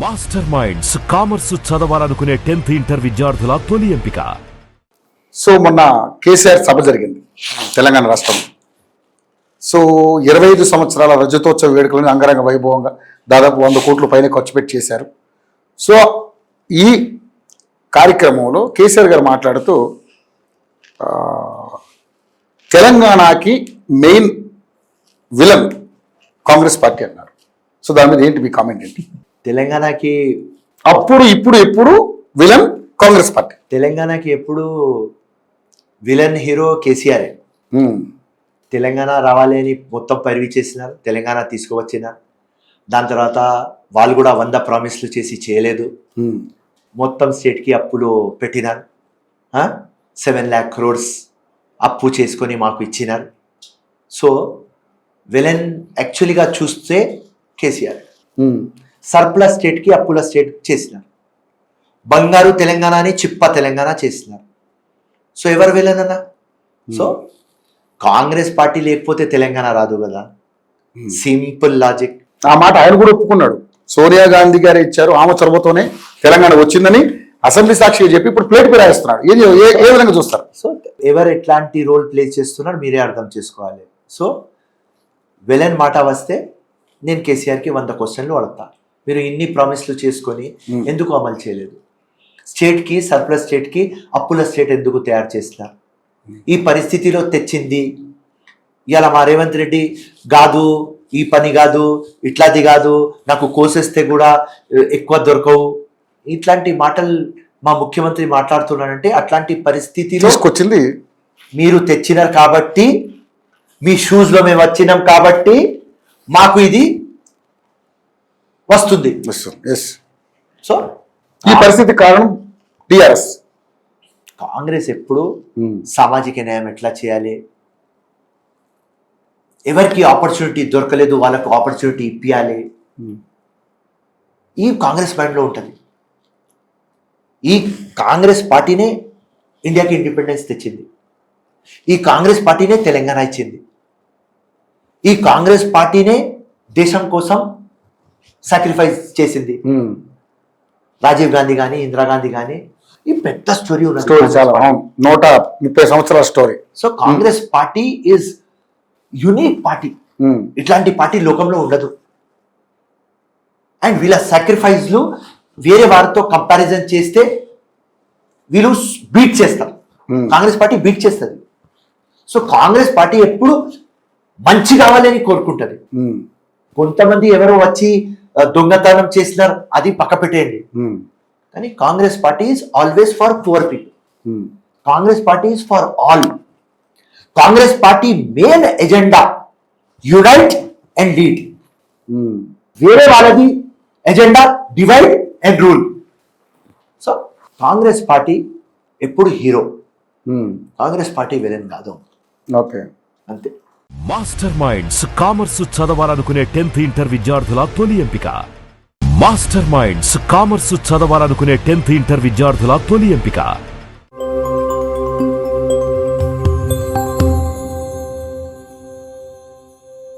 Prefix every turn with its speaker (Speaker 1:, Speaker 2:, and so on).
Speaker 1: Master minds commerce చదవాలనుకునే 10th inter విద్యార్థుల తొలి ఎంపిక.
Speaker 2: సో మొన్న కేసీఆర్ సభ జరిగింది తెలంగాణ రాష్ట్రంలో. సో 25 సంవత్సరాల రజతోత్సవ వేడుకలను అంగరంగ వైభవంగా దాదాపు 100 కోట్ల పైన ఖర్చు పెట్టి చేశారు. సో ఈ కార్యక్రమంలో కేసీఆర్ గారు మాట్లాడుతూ తెలంగాణకి మెయిన్ విలన్ కాంగ్రెస్ పార్టీ అన్నారు. సో దాని మీద ఏంటి మీ కామెంట్ ఏంటి?
Speaker 3: తెలంగాణకి
Speaker 2: అప్పుడు ఎప్పుడు విలన్ కాంగ్రెస్ పార్టీ,
Speaker 3: తెలంగాణకి ఎప్పుడు విలన్ హీరో కేసీఆర్. తెలంగాణ రావాలి అని మొత్తం పరివి చేసినారు, తెలంగాణ తీసుకువచ్చినారు. దాని తర్వాత వాళ్ళు కూడా 100 ప్రామిస్లు చేసి చేయలేదు. మొత్తం స్టేట్కి అప్పులు పెట్టినారు. 7 lakh crores అప్పు చేసుకొని మాకు ఇచ్చినారు. సో విలన్ యాక్చువల్గా చూస్తే కేసీఆర్. సర్ప్లస్ స్టేట్కి అప్పుల స్టేట్ చేసినారు. బంగారు తెలంగాణని చిప్ప తెలంగాణ చేసినారు. సో ఎవరు విలన్ అన్న? సో కాంగ్రెస్ పార్టీ లేకపోతే తెలంగాణ రాదు కదా, సింపుల్ లాజిక్.
Speaker 2: ఆ మాట ఆయన కూడా ఒప్పుకున్నాడు. సోనియా గాంధీ గారు ఇచ్చారు, ఆమె చొరవతోనే తెలంగాణ వచ్చిందని అసెంబ్లీ సాక్షిగా చెప్పి ఇప్పుడు ప్లేట్ మీద రాయిస్తున్నాడు. ఏ విధంగా చూస్తారు?
Speaker 3: సో ఎవరు ఎట్లాంటి రోల్ ప్లే చేస్తున్నారు మీరే అర్థం చేసుకోవాలి. సో విలన్ మాట వస్తే నేను కేసీఆర్కి 100 క్వశ్చన్లు అడుగుతా. మీరు ఇన్ని ప్రామిస్లు చేసుకొని ఎందుకు అమలు చేయలేదు? స్టేట్కి సర్ప్లస్ స్టేట్కి అప్పుల స్టేట్ ఎందుకు తయారు చేసినారు? ఈ పరిస్థితిలో తెచ్చింది ఇలా మా రేవంత్ రెడ్డి కాదు, ఈ పని కాదు, ఇట్లాది కాదు, నాకు కోసేస్తే కూడా ఎక్కువ దొరకవు, ఇట్లాంటి మాటలు మా ముఖ్యమంత్రి మాట్లాడుతున్నాడంటే అట్లాంటి పరిస్థితిలో
Speaker 2: తీసుకొచ్చింది
Speaker 3: మీరు తెచ్చినారు కాబట్టి, మీ షూస్లో మేము వచ్చినాం కాబట్టి మాకు ఇది వస్తుంది. సో
Speaker 2: ఈ పరిస్థితి కారణం టిఆర్ఎస్.
Speaker 3: కాంగ్రెస్ ఎప్పుడు సామాజిక న్యాయం ఎట్లా చేయాలి, ఎవరికి ఆపర్చునిటీ దొరకలేదు వాళ్ళకు ఆపర్చునిటీ ఇప్పియాలి, ఈ కాంగ్రెస్ మైండ్లో ఉంటుంది. ఈ కాంగ్రెస్ పార్టీనే ఇండియాకి ఇండిపెండెన్స్ తెచ్చింది. ఈ కాంగ్రెస్ పార్టీనే తెలంగాణ ఇచ్చింది. ఈ కాంగ్రెస్ పార్టీనే దేశం కోసం సాక్రిఫైస్ చేసింది. రాజీవ్ గాంధీ కానీ, ఇందిరాగాంధీ కానీ, ఈ పెద్ద స్టోరీ ఉన్నది.
Speaker 2: 130 సంవత్సరాల story.
Speaker 3: So Congress party is unique party. ఇట్లాంటి పార్టీ లోకంలో ఉండదు. అండ్ వీళ్ళ సాక్రిఫైస్లు వేరే వారితో కంపారిజన్ చేస్తే వీళ్ళు బీట్ చేస్తారు. కాంగ్రెస్ పార్టీ బీట్ చేస్తుంది. సో కాంగ్రెస్ పార్టీ ఎప్పుడు మంచి కావాలని కోరుకుంటుంది. కొంతమంది ఎవరో వచ్చి దొంగతనం చేసినారు, అది పక్క పెట్టేయండి. కానీ Congress party is always for poor people. Congress party is for all. Congress party main agenda unite and lead. వేరే వాళ్ళది agenda divide and rule. So Congress party ఎప్పుడు హీరో, కాంగ్రెస్ పార్టీ విలన్ కాదు.
Speaker 2: ఓకే,
Speaker 3: అంతే.
Speaker 1: మాస్టర్ మైండ్స్ కామర్స్ చదవాలనుకునే 10th ఇంటర్ విద్యార్థుల తొలి ఎంపిక. Master minds commerce చదవాలనుకునే 10th ఇంటర్ విద్యార్థుల తొలి ఎంపిక.